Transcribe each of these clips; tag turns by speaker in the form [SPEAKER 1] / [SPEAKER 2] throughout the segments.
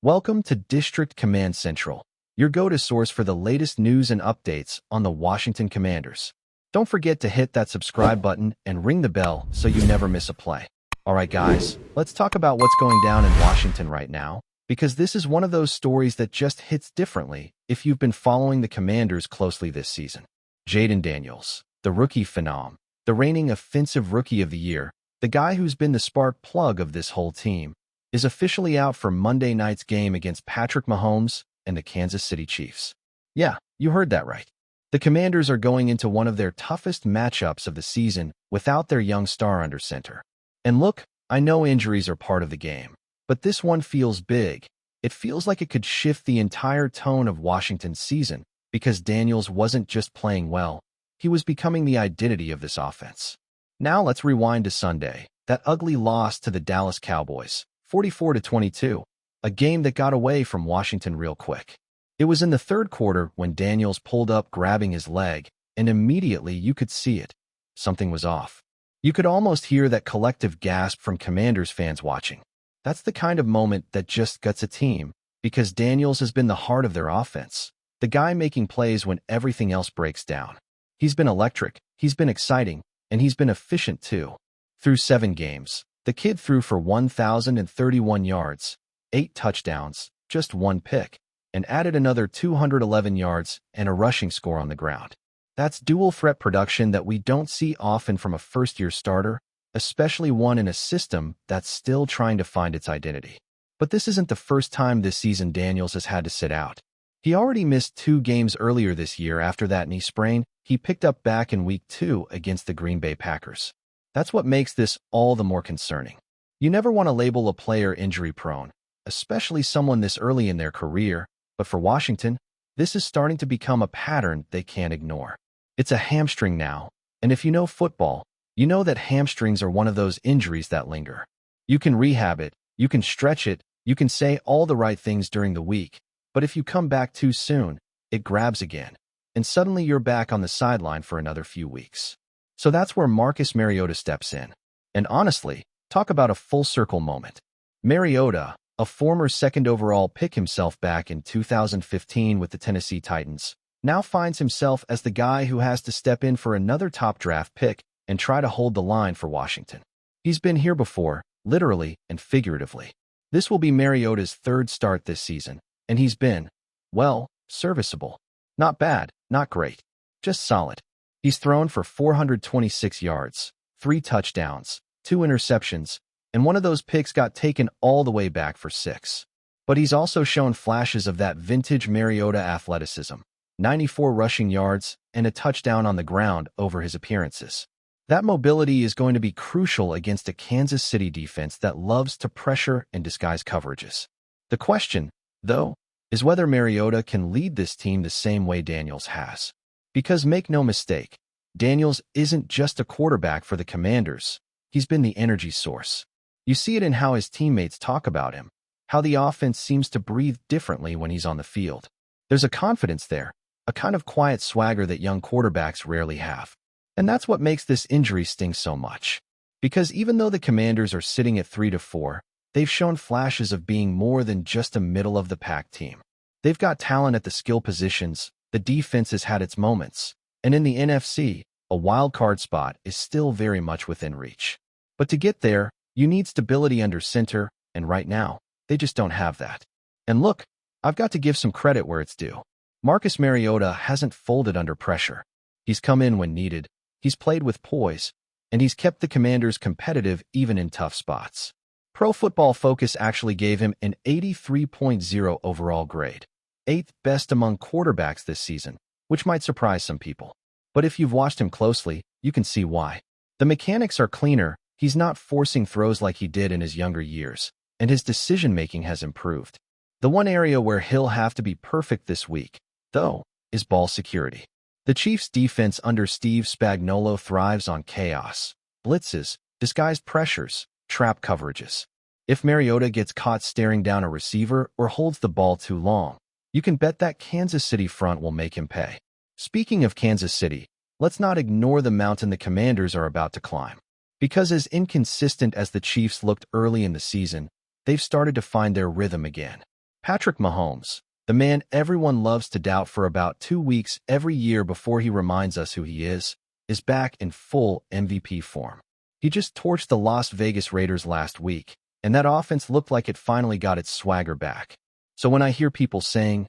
[SPEAKER 1] Welcome to District Command Central, your go-to source for the latest news and updates on the Washington Commanders. Don't forget to hit that subscribe button and ring the bell so you never miss a play. Alright guys, let's talk about what's going down in Washington right now, because this is one of those stories that just hits differently if you've been following the Commanders closely this season. Jayden Daniels, the rookie phenom, the reigning offensive rookie of the year, the guy who's been the spark plug of this whole team, is officially out for Monday night's game against Patrick Mahomes and the Kansas City Chiefs. Yeah, you heard that right. The Commanders are going into one of their toughest matchups of the season without their young star under center. And look, I know injuries are part of the game, but this one feels big. It feels like it could shift the entire tone of Washington's season because Daniels wasn't just playing well, he was becoming the identity of this offense. Now let's rewind to Sunday, that ugly loss to the Dallas Cowboys, 44-22, a game that got away from Washington real quick. It was in the third quarter when Daniels pulled up grabbing his leg, and immediately you could see it. Something was off. You could almost hear that collective gasp from Commanders fans watching. That's the kind of moment that just guts a team, because Daniels has been the heart of their offense, the guy making plays when everything else breaks down. He's been electric, he's been exciting, and he's been efficient too. Through 7 games, the kid threw for 1,031 yards, 8 touchdowns, just 1 pick, and added another 211 yards and a rushing score on the ground. That's dual-threat production that we don't see often from a first-year starter, especially one in a system that's still trying to find its identity. But this isn't the first time this season Daniels has had to sit out. He already missed 2 games earlier this year after that knee sprain he picked up back in Week 2 against the Green Bay Packers. That's what makes this all the more concerning. You never want to label a player injury-prone, especially someone this early in their career, but for Washington, this is starting to become a pattern they can't ignore. It's a hamstring now, and if you know football, you know that hamstrings are one of those injuries that linger. You can rehab it, you can stretch it, you can say all the right things during the week, but if you come back too soon, it grabs again, and suddenly you're back on the sideline for another few weeks. So that's where Marcus Mariota steps in. And honestly, talk about a full-circle moment. Mariota, a former second overall pick himself back in 2015 with the Tennessee Titans, now finds himself as the guy who has to step in for another top draft pick and try to hold the line for Washington. He's been here before, literally and figuratively. This will be Mariota's 3rd start this season, and he's been, well, serviceable. Not bad, not great, just solid. He's thrown for 426 yards, 3 touchdowns, 2 interceptions, and one of those picks got taken all the way back for 6. But he's also shown flashes of that vintage Mariota athleticism, 94 rushing yards and a touchdown on the ground over his appearances. That mobility is going to be crucial against a Kansas City defense that loves to pressure and disguise coverages. The question, though, is whether Mariota can lead this team the same way Daniels has. Because make no mistake, Daniels isn't just a quarterback for the Commanders, he's been the energy source. You see it in how his teammates talk about him, how the offense seems to breathe differently when he's on the field. There's a confidence there, a kind of quiet swagger that young quarterbacks rarely have. And that's what makes this injury sting so much. Because even though the Commanders are sitting at 3-4, they've shown flashes of being more than just a middle-of-the-pack team. They've got talent at the skill positions, the defense has had its moments, and in the NFC, a wild card spot is still very much within reach. But to get there, you need stability under center, and right now, they just don't have that. And look, I've got to give some credit where it's due. Marcus Mariota hasn't folded under pressure. He's come in when needed, he's played with poise, and he's kept the Commanders competitive even in tough spots. Pro Football Focus actually gave him an 83.0 overall grade, 8th best among quarterbacks this season, which might surprise some people. But if you've watched him closely, you can see why. The mechanics are cleaner, he's not forcing throws like he did in his younger years, and his decision-making has improved. The one area where he'll have to be perfect this week, though, is ball security. The Chiefs' defense under Steve Spagnuolo thrives on chaos, blitzes, disguised pressures, trap coverages. If Mariota gets caught staring down a receiver or holds the ball too long, you can bet that Kansas City front will make him pay. Speaking of Kansas City, let's not ignore the mountain the Commanders are about to climb. Because as inconsistent as the Chiefs looked early in the season, they've started to find their rhythm again. Patrick Mahomes, the man everyone loves to doubt for about 2 weeks every year before he reminds us who he is back in full MVP form. He just torched the Las Vegas Raiders last week, and that offense looked like it finally got its swagger back. So when I hear people saying,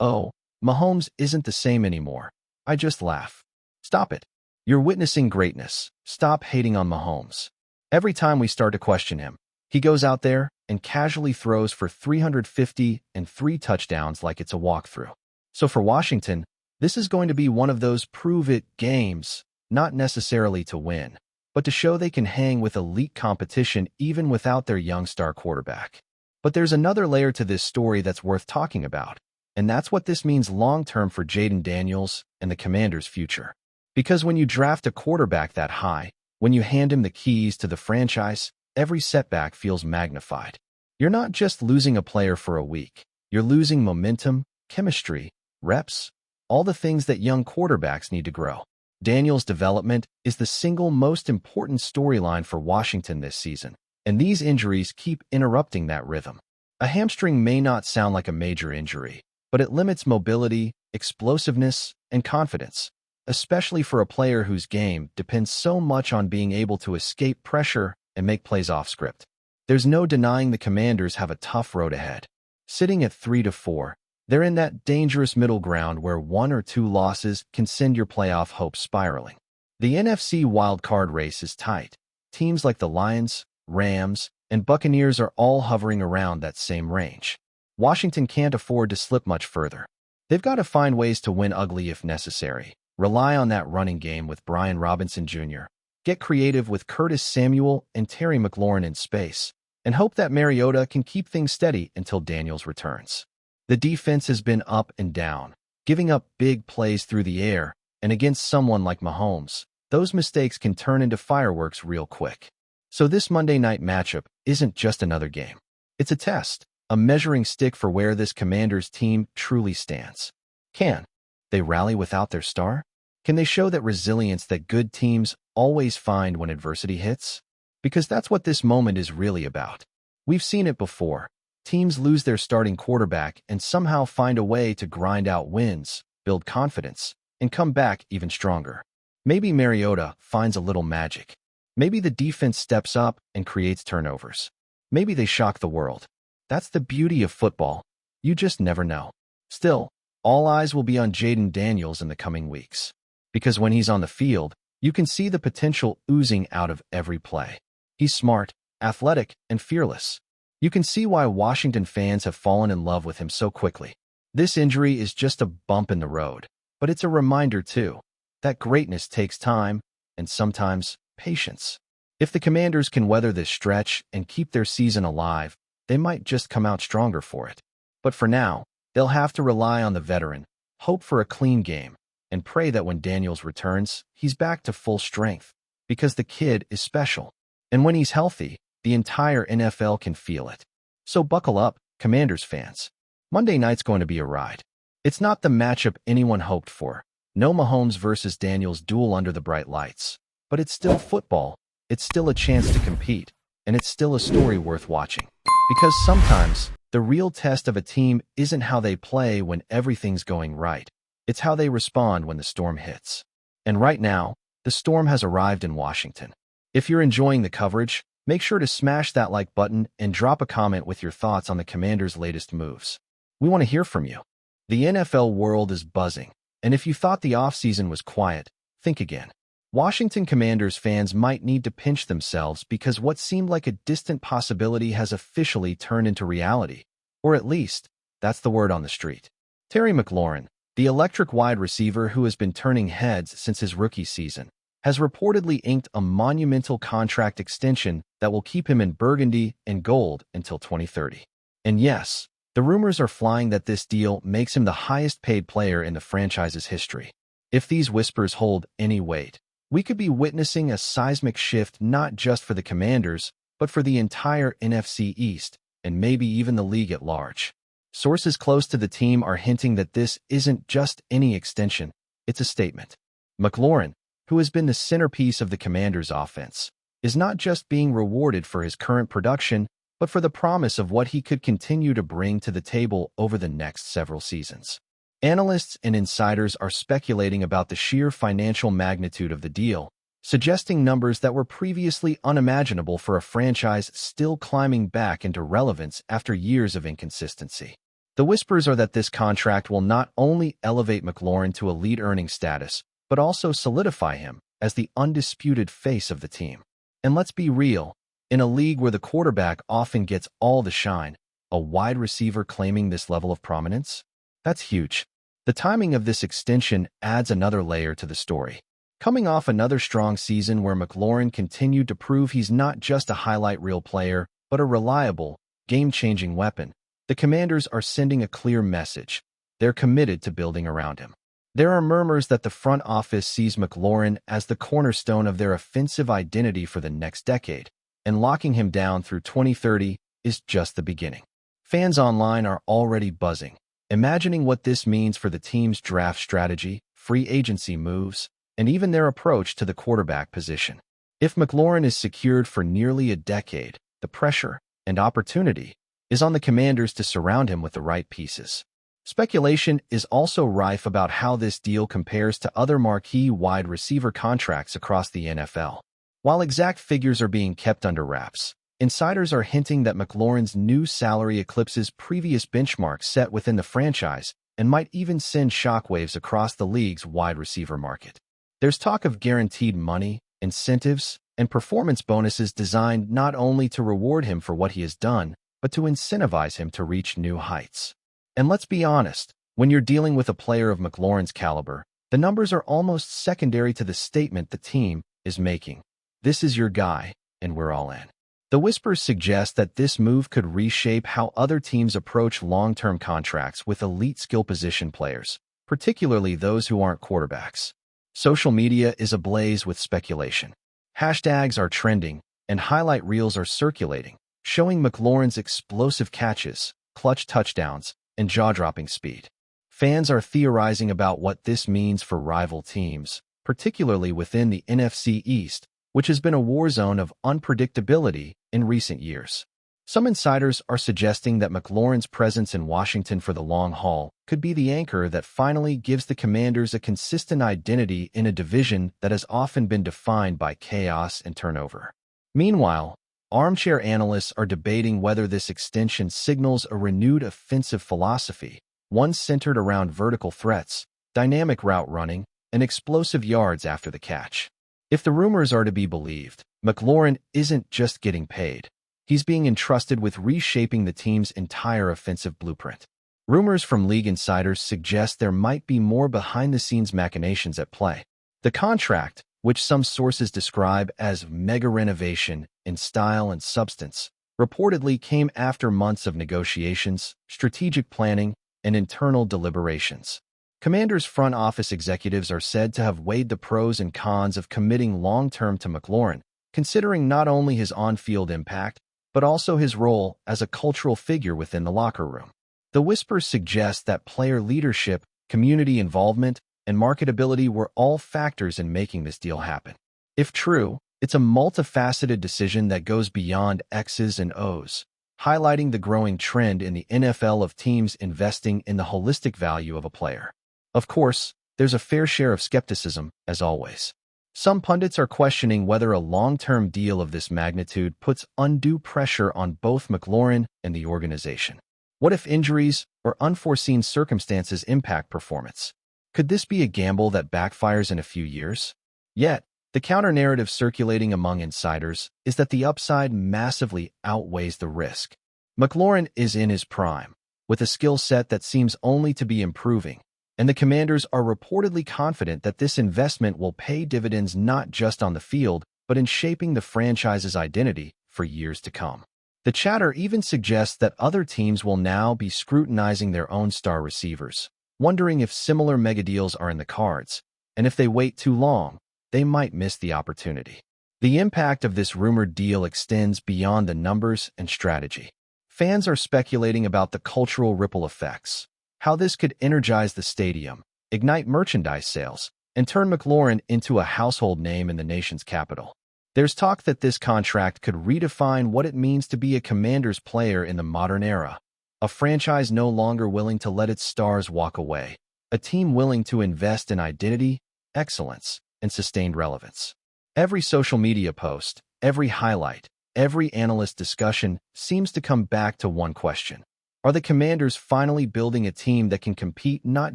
[SPEAKER 1] "Oh, Mahomes isn't the same anymore," I just laugh. Stop it. You're witnessing greatness. Stop hating on Mahomes. Every time we start to question him, he goes out there and casually throws for 350 and 3 touchdowns like it's a walkthrough. So for Washington, this is going to be one of those prove-it games, not necessarily to win, but to show they can hang with elite competition even without their young star quarterback. But there's another layer to this story that's worth talking about, and that's what this means long-term for Jayden Daniels and the Commanders' future. Because when you draft a quarterback that high, when you hand him the keys to the franchise, every setback feels magnified. You're not just losing a player for a week. You're losing momentum, chemistry, reps, all the things that young quarterbacks need to grow. Daniels' development is the single most important storyline for Washington this season, and these injuries keep interrupting that rhythm. A hamstring may not sound like a major injury, but it limits mobility, explosiveness, and confidence, especially for a player whose game depends so much on being able to escape pressure and make plays off script. There's no denying the Commanders have a tough road ahead. Sitting at 3-4, they're in that dangerous middle ground where 1 or 2 losses can send your playoff hopes spiraling. The NFC wildcard race is tight. Teams like the Lions, Rams, and Buccaneers are all hovering around that same range. Washington can't afford to slip much further. They've got to find ways to win ugly if necessary. Rely on that running game with Brian Robinson Jr., get creative with Curtis Samuel and Terry McLaurin in space, and hope that Mariota can keep things steady until Daniels returns. The defense has been up and down, giving up big plays through the air, and against someone like Mahomes, those mistakes can turn into fireworks real quick. So this Monday night matchup isn't just another game. It's a test, a measuring stick for where this Commanders team truly stands. Can they rally without their star? Can they show that resilience that good teams always find when adversity hits? Because that's what this moment is really about. We've seen it before. Teams lose their starting quarterback and somehow find a way to grind out wins, build confidence, and come back even stronger. Maybe Mariota finds a little magic. Maybe the defense steps up and creates turnovers. Maybe they shock the world. That's the beauty of football. You just never know. Still, all eyes will be on Jayden Daniels in the coming weeks. Because when he's on the field, you can see the potential oozing out of every play. He's smart, athletic, and fearless. You can see why Washington fans have fallen in love with him so quickly. This injury is just a bump in the road, but it's a reminder, too, that greatness takes time and sometimes patience. If the Commanders can weather this stretch and keep their season alive, they might just come out stronger for it. But for now, they'll have to rely on the veteran, hope for a clean game, and pray that when Daniels returns, he's back to full strength, because the kid is special. And when he's healthy, the entire NFL can feel it. So buckle up, Commanders fans. Monday night's going to be a ride. It's not the matchup anyone hoped for. No Mahomes versus Daniels duel under the bright lights. But it's still football. It's still a chance to compete. And it's still a story worth watching. Because sometimes, the real test of a team isn't how they play when everything's going right. It's how they respond when the storm hits. And right now, the storm has arrived in Washington. If you're enjoying the coverage, make sure to smash that like button and drop a comment with your thoughts on the Commanders' latest moves. We want to hear from you. The NFL world is buzzing, and if you thought the offseason was quiet, think again. Washington Commanders fans might need to pinch themselves because what seemed like a distant possibility has officially turned into reality. Or at least, that's the word on the street. Terry McLaurin, the electric wide receiver who has been turning heads since his rookie season, has reportedly inked a monumental contract extension that will keep him in burgundy and gold until 2030. And yes, the rumors are flying that this deal makes him the highest-paid player in the franchise's history. If these whispers hold any weight, we could be witnessing a seismic shift not just for the Commanders, but for the entire NFC East, and maybe even the league at large. Sources close to the team are hinting that this isn't just any extension, it's a statement. McLaurin, who has been the centerpiece of the Commanders' offense, is not just being rewarded for his current production, but for the promise of what he could continue to bring to the table over the next several seasons. Analysts and insiders are speculating about the sheer financial magnitude of the deal, suggesting numbers that were previously unimaginable for a franchise still climbing back into relevance after years of inconsistency. The whispers are that this contract will not only elevate McLaurin to elite earning status, but also solidify him as the undisputed face of the team. And let's be real, in a league where the quarterback often gets all the shine, a wide receiver claiming this level of prominence? That's huge. The timing of this extension adds another layer to the story. Coming off another strong season where McLaurin continued to prove he's not just a highlight reel player, but a reliable, game-changing weapon, the Commanders are sending a clear message. They're committed to building around him. There are murmurs that the front office sees McLaurin as the cornerstone of their offensive identity for the next decade, and locking him down through 2030 is just the beginning. Fans online are already buzzing, imagining what this means for the team's draft strategy, free agency moves, and even their approach to the quarterback position. If McLaurin is secured for nearly a decade, the pressure and opportunity is on the Commanders to surround him with the right pieces. Speculation is also rife about how this deal compares to other marquee wide receiver contracts across the NFL. While exact figures are being kept under wraps, insiders are hinting that McLaurin's new salary eclipses previous benchmarks set within the franchise and might even send shockwaves across the league's wide receiver market. There's talk of guaranteed money, incentives, and performance bonuses designed not only to reward him for what he has done, but to incentivize him to reach new heights. And let's be honest, when you're dealing with a player of McLaurin's caliber, the numbers are almost secondary to the statement the team is making. This is your guy, and we're all in. The whispers suggest that this move could reshape how other teams approach long-term contracts with elite skill position players, particularly those who aren't quarterbacks. Social media is ablaze with speculation. Hashtags are trending, and highlight reels are circulating, showing McLaurin's explosive catches, clutch touchdowns, and jaw-dropping speed. Fans are theorizing about what this means for rival teams, particularly within the NFC East, which has been a war zone of unpredictability in recent years. Some insiders are suggesting that McLaurin's presence in Washington for the long haul could be the anchor that finally gives the Commanders a consistent identity in a division that has often been defined by chaos and turnover. Meanwhile, armchair analysts are debating whether this extension signals a renewed offensive philosophy, one centered around vertical threats, dynamic route running, and explosive yards after the catch. If the rumors are to be believed, McLaurin isn't just getting paid. He's being entrusted with reshaping the team's entire offensive blueprint. Rumors from league insiders suggest there might be more behind-the-scenes machinations at play. The contract, which some sources describe as mega renovation in style and substance, reportedly came after months of negotiations, strategic planning, and internal deliberations. Commanders' front office executives are said to have weighed the pros and cons of committing long-term to McLaurin, considering not only his on-field impact, but also his role as a cultural figure within the locker room. The whispers suggest that player leadership, community involvement, and marketability were all factors in making this deal happen. If true, it's a multifaceted decision that goes beyond X's and O's, highlighting the growing trend in the NFL of teams investing in the holistic value of a player. Of course, there's a fair share of skepticism, as always. Some pundits are questioning whether a long-term deal of this magnitude puts undue pressure on both McLaurin and the organization. What if injuries or unforeseen circumstances impact performance? Could this be a gamble that backfires in a few years? Yet, the counter-narrative circulating among insiders is that the upside massively outweighs the risk. McLaurin is in his prime, with a skill set that seems only to be improving, and the Commanders are reportedly confident that this investment will pay dividends not just on the field, but in shaping the franchise's identity for years to come. The chatter even suggests that other teams will now be scrutinizing their own star receivers, wondering if similar megadeals are in the cards, and if they wait too long, they might miss the opportunity. The impact of this rumored deal extends beyond the numbers and strategy. Fans are speculating about the cultural ripple effects, how this could energize the stadium, ignite merchandise sales, and turn McLaurin into a household name in the nation's capital. There's talk that this contract could redefine what it means to be a Commanders player in the modern era. A franchise no longer willing to let its stars walk away. A team willing to invest in identity, excellence, and sustained relevance. Every social media post, every highlight, every analyst discussion seems to come back to one question. Are the Commanders finally building a team that can compete not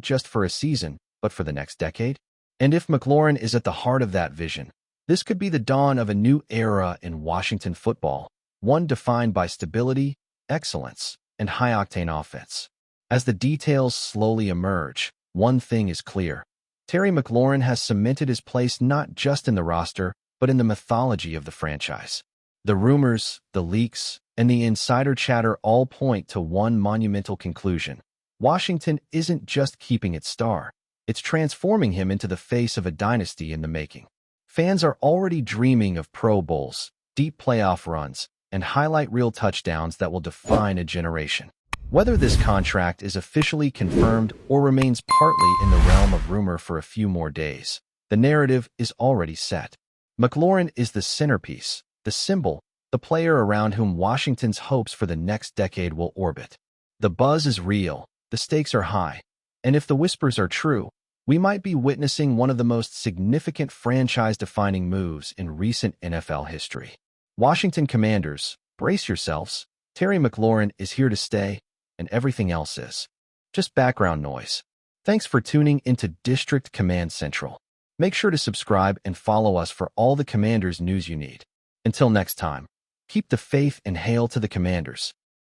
[SPEAKER 1] just for a season, but for the next decade? And if McLaurin is at the heart of that vision, this could be the dawn of a new era in Washington football, one defined by stability, excellence, and high-octane offense. As the details slowly emerge, one thing is clear. Terry McLaurin has cemented his place not just in the roster, but in the mythology of the franchise. The rumors, the leaks, and the insider chatter all point to one monumental conclusion. Washington isn't just keeping its star, it's transforming him into the face of a dynasty in the making. Fans are already dreaming of Pro Bowls, deep playoff runs, and highlight reel touchdowns that will define a generation. Whether this contract is officially confirmed or remains partly in the realm of rumor for a few more days, the narrative is already set. McLaurin is the centerpiece, the symbol, the player around whom Washington's hopes for the next decade will orbit. The buzz is real, the stakes are high, and if the whispers are true, we might be witnessing one of the most significant franchise-defining moves in recent NFL history. Washington Commanders, brace yourselves. Terry McLaurin is here to stay, and everything else is just background noise. Thanks for tuning into District Command Central. Make sure to subscribe and follow us for all the Commanders news you need. Until next time, keep the faith and hail to the Commanders.